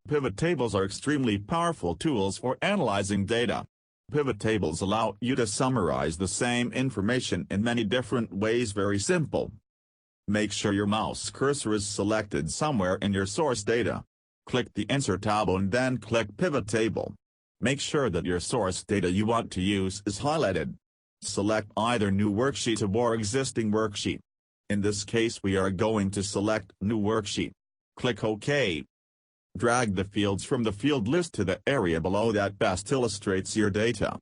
Pivot tables are extremely powerful tools for analyzing data. Pivot tables allow you to summarize the same information in many different ways. Very simple. Make sure your mouse cursor is selected somewhere in your source data. Click the Insert tab and then click Pivot Table. Make sure that your source data you want to use is highlighted. Select either New Worksheet or Existing Worksheet. In this case we are going to select New Worksheet. Click OK. Drag the fields from the field list to the area below that best illustrates your data.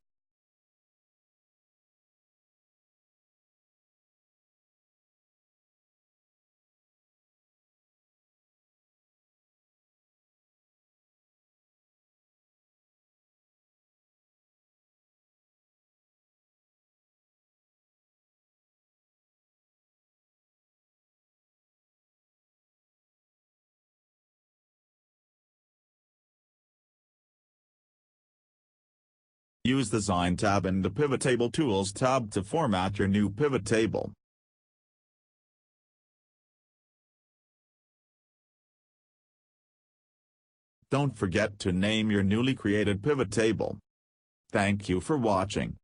Use the Design tab and the Pivot Table Tools tab to format your new pivot table. Don't forget to name your newly created pivot table. Thank you for watching.